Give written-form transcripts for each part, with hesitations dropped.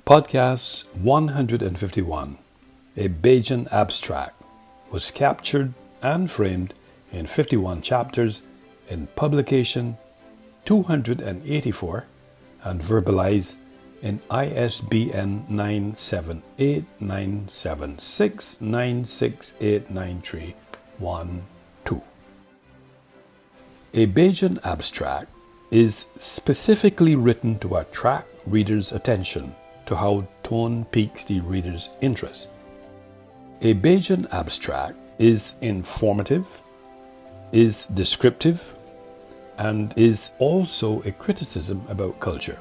Podcast 151, A Bajan Abstract, was captured and framed in 51 chapters in publication 284 and verbalized in ISBN 9789769689312. A Bajan Abstract is specifically written to attract readers' attention to how tone piques the reader's interest. A Bajan abstract is informative, is descriptive, and is also a criticism about culture.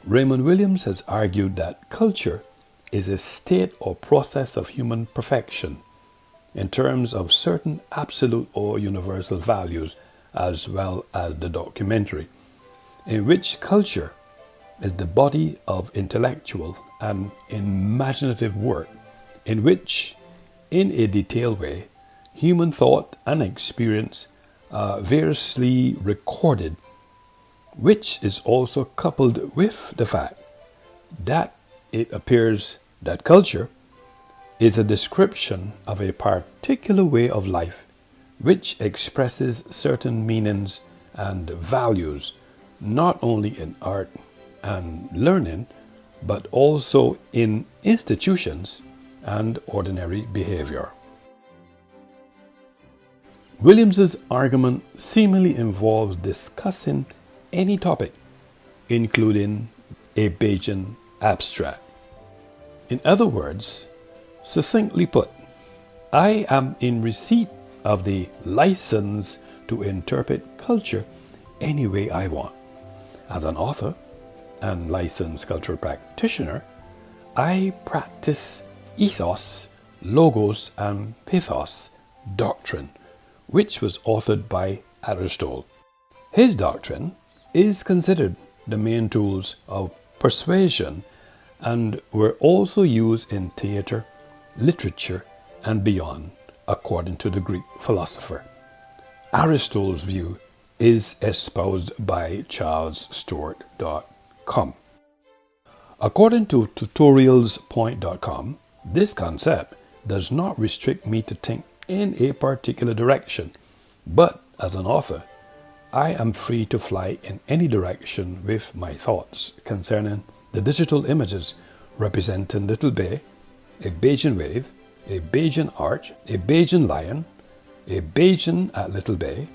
Raymond Williams has argued that culture is a state or process of human perfection in terms of certain absolute or universal values, as well as the documentary, in which culture is the body of intellectual and imaginative work in which, in a detailed way, human thought and experience are variously recorded, which is also coupled with the fact that it appears that culture is a description of a particular way of life which expresses certain meanings and values not only in art and learning, but also in institutions and ordinary behavior. Williams's argument seemingly involves discussing any topic, including a Bajan abstract. In other words, succinctly put, I am in receipt of the license to interpret culture any way I want. As an author and licensed cultural practitioner, I practice ethos, logos, and pathos doctrine, which was authored by Aristotle. His doctrine is considered the main tools of persuasion and were also used in theater, literature, and beyond, according to the Greek philosopher. Aristotle's view is espoused by charlesstewart.com. According to tutorialspoint.com, this concept does not restrict me to think in a particular direction, but as an author, I am free to fly in any direction with my thoughts concerning the digital images representing Little Bay, a Bajan wave, a Bajan arch, a Bajan lion, a Bajan at Little Bay,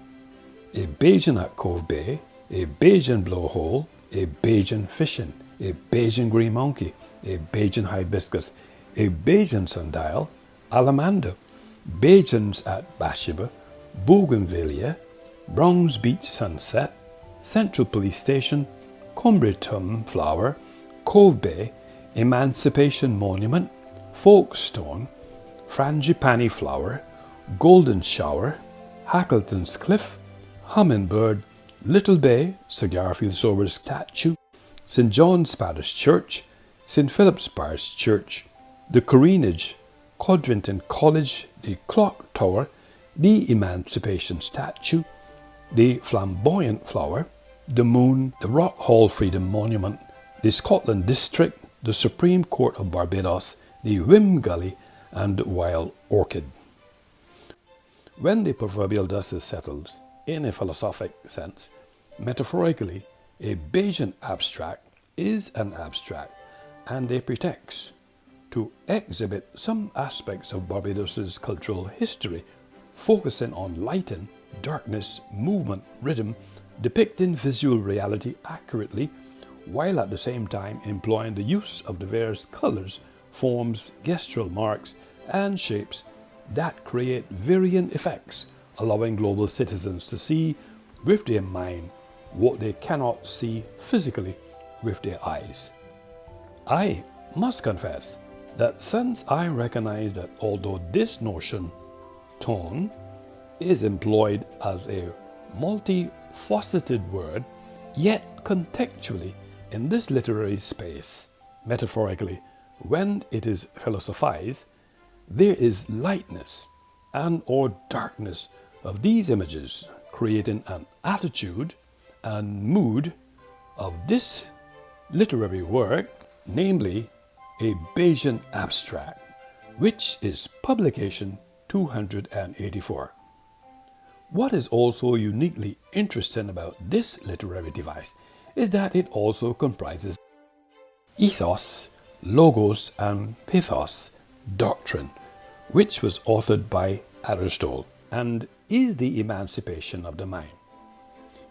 a Bajan at Cove Bay, a Bajan blowhole, a Bajan fishing, a Bajan green monkey, a Bajan hibiscus, a Bajan sundial, Alamander, Bajans at Bathsheba, Bougainvillea, Bronze Beach sunset, Central Police Station, Combretum flower, Cove Bay, Emancipation Monument, Folkestone, Frangipani flower, Golden Shower, Hackleton's Cliff, Hummingbird, Little Bay, Sir Garfield Sober's statue, St. John's Parish Church, St. Philip's Parish Church, the Corinage, Codrington College, the Clock Tower, the Emancipation Statue, the Flamboyant Flower, the Moon, the Rock Hall Freedom Monument, the Scotland District, the Supreme Court of Barbados, the Wim Gully, and Wild Orchid. When the proverbial dust is settled, in a philosophic sense, metaphorically, a Bajan abstract is an abstract and a pretext to exhibit some aspects of Barbados's cultural history, focusing on lighting, darkness, movement, rhythm, depicting visual reality accurately, while at the same time employing the use of the various colors, forms, gestural marks, and shapes that create varying effects, allowing global citizens to see with their mind what they cannot see physically with their eyes. I must confess that since I recognize that although this notion, tone, is employed as a multifaceted word, yet contextually in this literary space, metaphorically, when it is philosophized, there is lightness and or darkness of these images, creating an attitude and mood of this literary work, namely a Bajan Abstract, which is publication 284. What is also uniquely interesting about this literary device is that it also comprises ethos, logos, and pathos doctrine, which was authored by Aristotle and is the emancipation of the mind.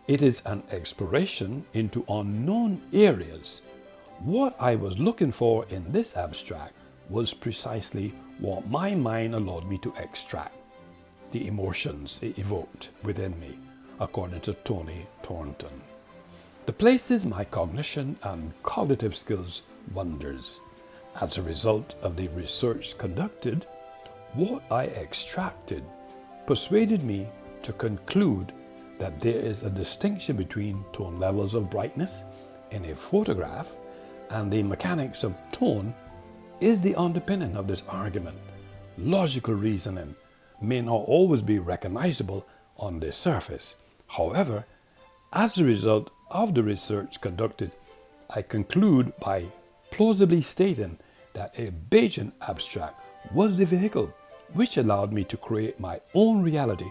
It is an exploration into unknown areas. What I was looking for in this abstract was precisely what my mind allowed me to extract, the emotions it evoked within me, according to Tony Thornton. The places my cognition and cognitive skills wonders. As a result of the research conducted, what I extracted persuaded me to conclude that there is a distinction between tone levels of brightness in a photograph, and the mechanics of tone is the underpinning of this argument. Logical reasoning may not always be recognizable on the surface. However, as a result of the research conducted, I conclude by plausibly stating that a Bajan abstract was the vehicle which allowed me to create my own reality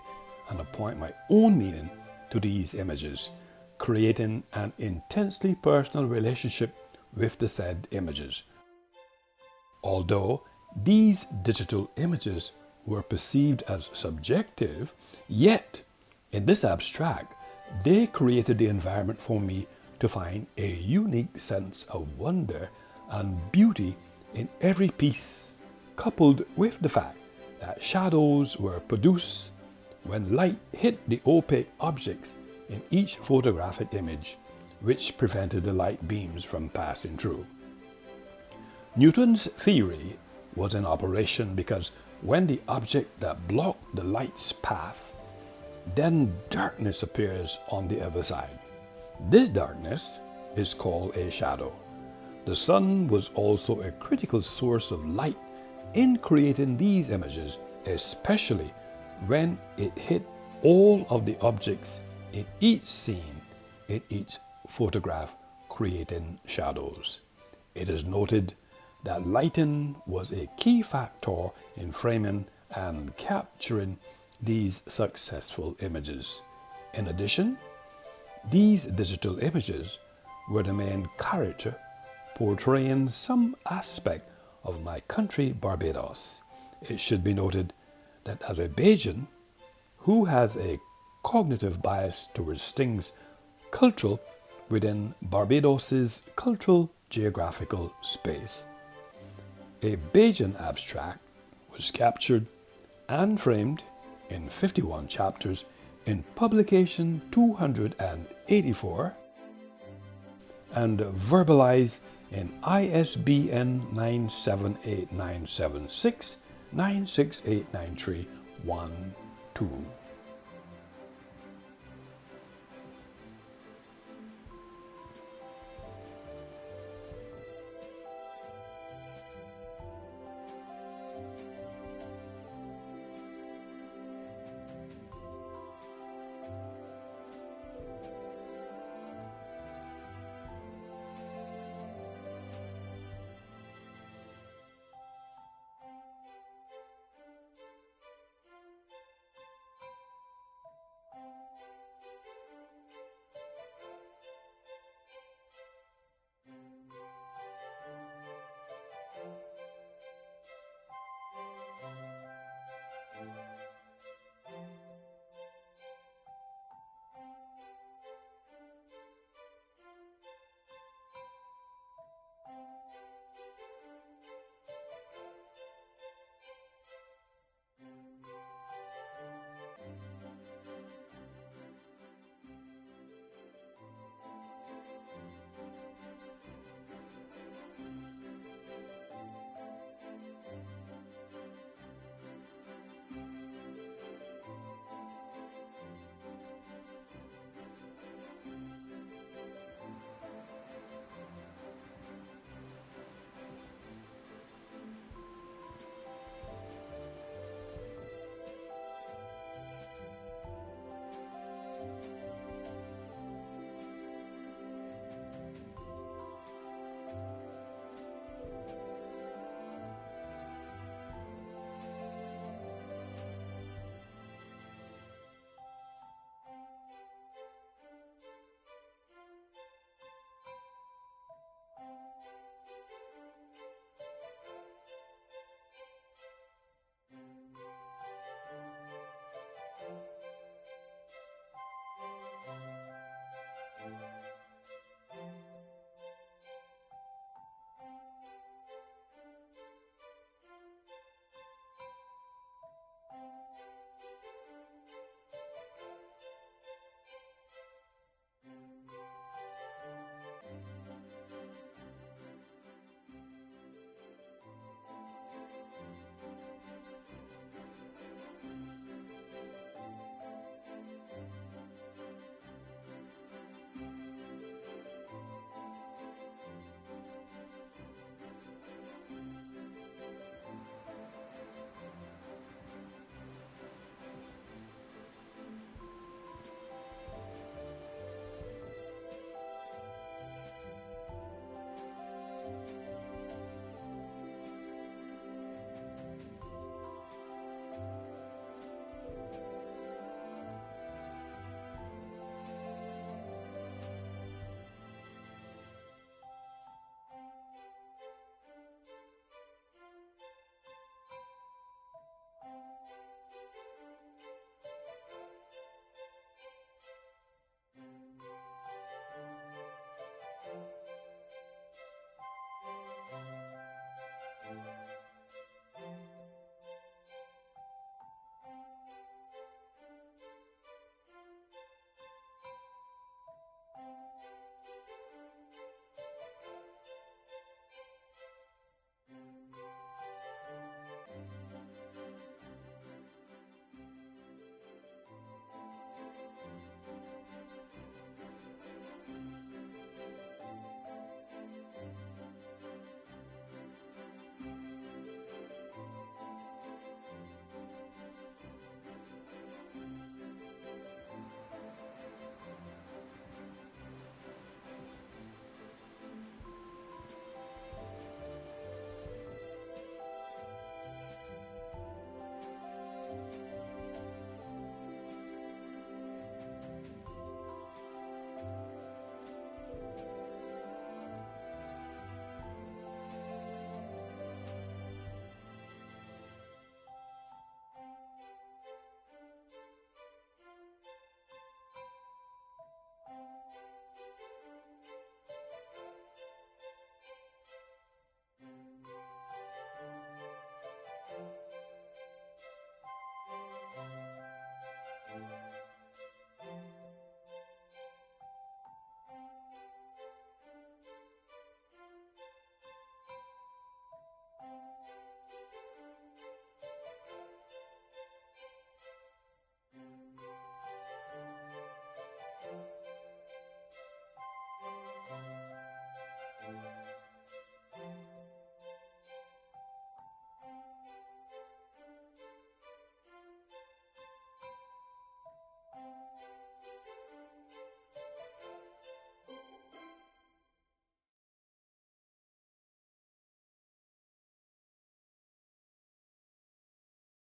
and appoint my own meaning to these images, creating an intensely personal relationship with the said images. Although these digital images were perceived as subjective, yet in this abstract, they created the environment for me to find a unique sense of wonder and beauty in every piece, coupled with the fact that shadows were produced when light hit the opaque objects in each photographic image, which prevented the light beams from passing through. Newton's theory was in operation because when the object that blocked the light's path, then darkness appears on the other side. This darkness is called a shadow. The sun was also a critical source of light in creating these images, especially when it hit all of the objects in each scene, in each photograph, creating shadows. It is noted that lighting was a key factor in framing and capturing these successful images. In addition, these digital images were the main character portraying some aspect of my country, Barbados. It should be noted that as a Bajan who has a cognitive bias towards things cultural within Barbados's cultural geographical space, a Bajan abstract was captured and framed in 51 chapters in publication 284 and verbalized in ISBN 9789769689312.